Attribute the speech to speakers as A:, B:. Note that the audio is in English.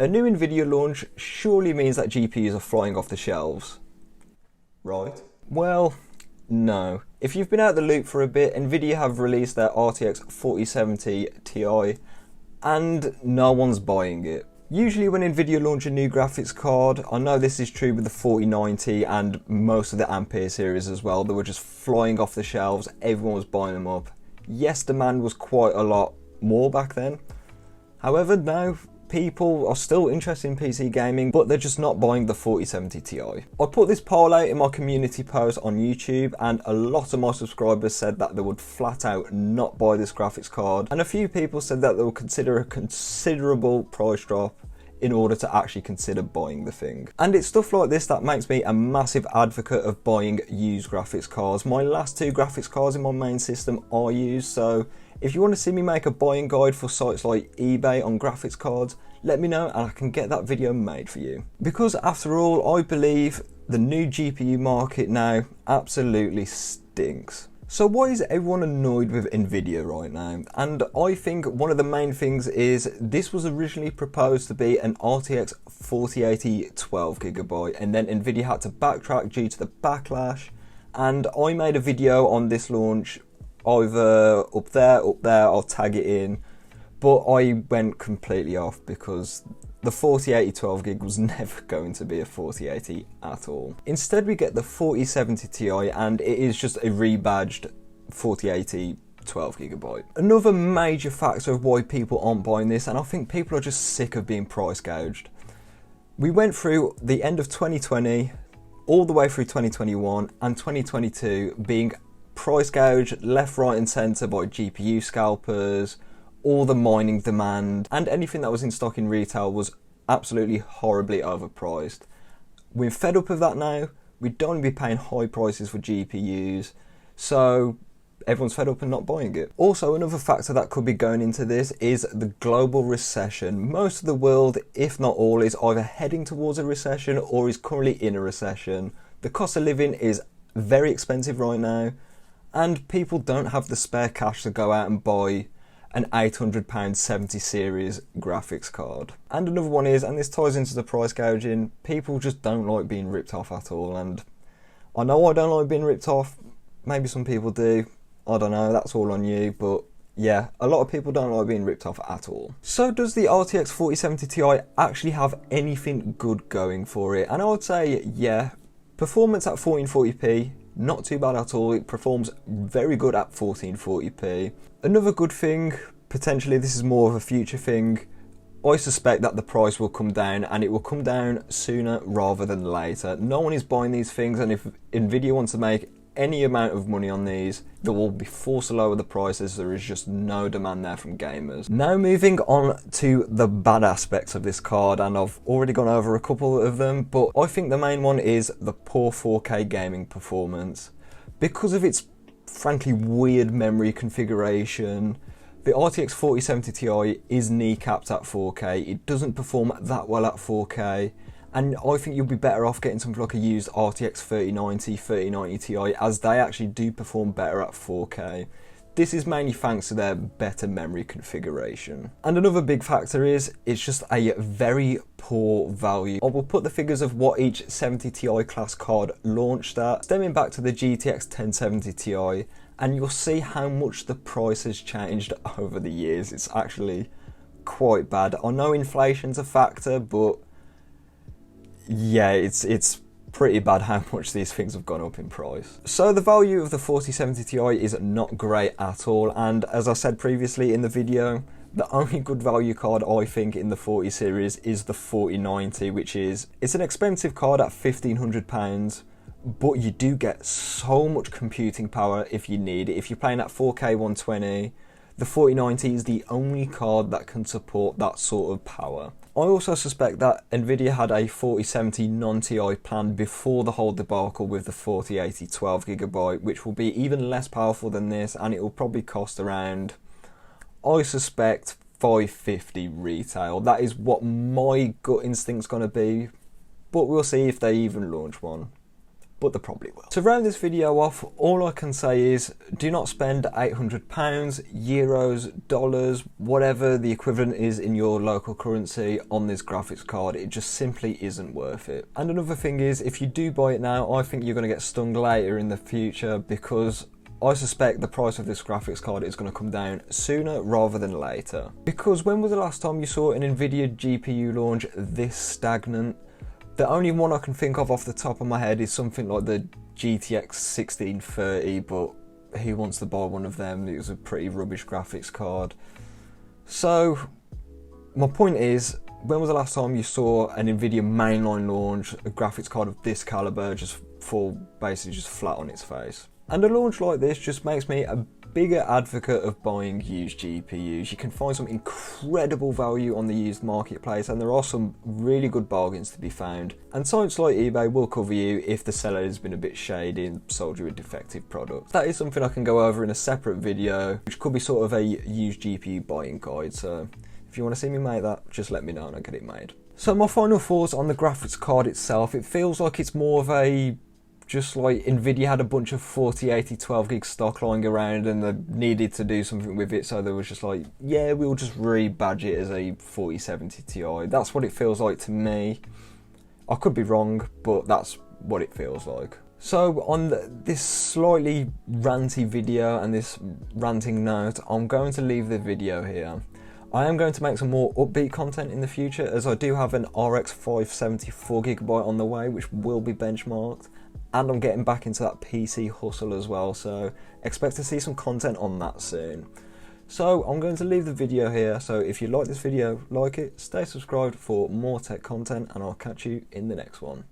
A: A new Nvidia launch surely means that GPUs are flying off the shelves, right? Well, no. If you've been out the loop for a bit, Nvidia have released their RTX 4070 Ti and no one's buying it. Usually when Nvidia launch a new graphics card, I know this is true with the 4090 and most of the Ampere series as well, they were just flying off the shelves, everyone was buying them up. Yes, demand was quite a lot more back then. However, now people are still interested in PC gaming, but they're just not buying the 4070 Ti. I put this poll out in my community post on YouTube and a lot of my subscribers said that they would flat out not buy this graphics card, and a few people said that they would consider a considerable price drop in order to actually consider buying the thing. And it's stuff like this that makes me a massive advocate of buying used graphics cards. My last two graphics cards in my main system are used, so if you want to see me make a buying guide for sites like eBay on graphics cards, let me know and I can get that video made for you. Because after all, I believe the new GPU market now absolutely stinks. So why is everyone annoyed with Nvidia right now? And I think one of the main things is this was originally proposed to be an RTX 4080 12GB and then Nvidia had to backtrack due to the backlash, and I made a video on this launch either up there, I'll tag it in, but I went completely off because the 4080 12GB was never going to be a 4080 at all. Instead we get the 4070 Ti and it is just a rebadged 4080 12GB. Another major factor of why people aren't buying this, and I think people are just sick of being price gouged. We went through the end of 2020 all the way through 2021 and 2022 being price gouged left, right and centre by GPU scalpers. All the mining demand and anything that was in stock in retail was absolutely horribly overpriced. We're fed up of that now. We don't want to be paying high prices for GPUs, so everyone's fed up and not buying it. Also, another factor that could be going into this is the global recession. Most of the world, if not all, is either heading towards a recession or is currently in a recession. The cost of living is very expensive right now, and people don't have the spare cash to go out and buy an £800 70 series graphics card. And another one is, and this ties into the price gouging, people just don't like being ripped off at all. And I know I don't like being ripped off, maybe some people do, I don't know, that's all on you, but yeah, a lot of people don't like being ripped off at all. So does the RTX 4070 Ti actually have anything good going for it? And I would say, yeah, performance at 1440p, not too bad at all. It performs very good at 1440p. Another good thing, potentially this is more of a future thing, I suspect that the price will come down, and it will come down sooner rather than later. No one is buying these things, and if Nvidia wants to make any amount of money on these, they will be forced to lower the prices. There is just no demand there from gamers. Now moving on to the bad aspects of this card, and I've already gone over a couple of them, but I think the main one is the poor 4K gaming performance. Because of its frankly weird memory configuration, the RTX 4070 Ti is kneecapped at 4K. It doesn't perform that well at 4K. And I think you'll be better off getting something like a used RTX 3090, 3090 Ti, as they actually do perform better at 4K. This is mainly thanks to their better memory configuration. And another big factor is, it's just a very poor value. I will put the figures of what each 70 Ti class card launched at, stemming back to the GTX 1070 Ti, and you'll see how much the price has changed over the years. It's actually quite bad. I know inflation's a factor, but yeah, it's pretty bad how much these things have gone up in price. So the value of the 4070 Ti is not great at all, and as I said previously in the video, the only good value card I think in the 40 series is the 4090, which is, it's an expensive card at £1,500, but you do get so much computing power if you need it. If you're playing at 4K 120, the 4090 is the only card that can support that sort of power. I also suspect that Nvidia had a 4070 non-Ti plan before the whole debacle with the 4080 12GB, which will be even less powerful than this, and it will probably cost around, I suspect, $550 retail. That is what my gut instinct's going to be, but we'll see if they even launch one. but they probably will. To round this video off, all I can say is do not spend £800, euros, dollars, whatever the equivalent is in your local currency on this graphics card. It just simply isn't worth it. And another thing is, if you do buy it now, I think you're going to get stung later in the future, because I suspect the price of this graphics card is going to come down sooner rather than later. Because when was the last time you saw an Nvidia GPU launch this stagnant? The only one I can think of off the top of my head is something like the GTX 1630, but who wants to buy one of them? It was a pretty rubbish graphics card. So my point is, when was the last time you saw an Nvidia mainline launch a graphics card of this caliber just fall basically just flat on its face? And a launch like this just makes me a bigger advocate of buying used GPUs. You can find some incredible value on the used marketplace, and there are some really good bargains to be found. And sites like eBay will cover you if the seller has been a bit shady and sold you a defective product. That is something I can go over in a separate video, which could be sort of a used GPU buying guide. So if you want to see me make that, just let me know and I'll get it made. So my final thoughts on the graphics card itself, it feels like it's more of a just like Nvidia had a bunch of 4080 12 gig stock lying around and they needed to do something with it, so they was just like, yeah, we'll just rebadge it as a 4070 Ti. That's what it feels like to me. I could be wrong, but that's what it feels like. So on this slightly ranty video and this ranting note, I'm going to leave the video here. I am going to make some more upbeat content in the future, as I do have an RX 570 4GB on the way, which will be benchmarked. And I'm getting back into that PC hustle as well, so expect to see some content on that soon. So I'm going to leave the video here, so if you like this video, like it, stay subscribed for more tech content, and I'll catch you in the next one.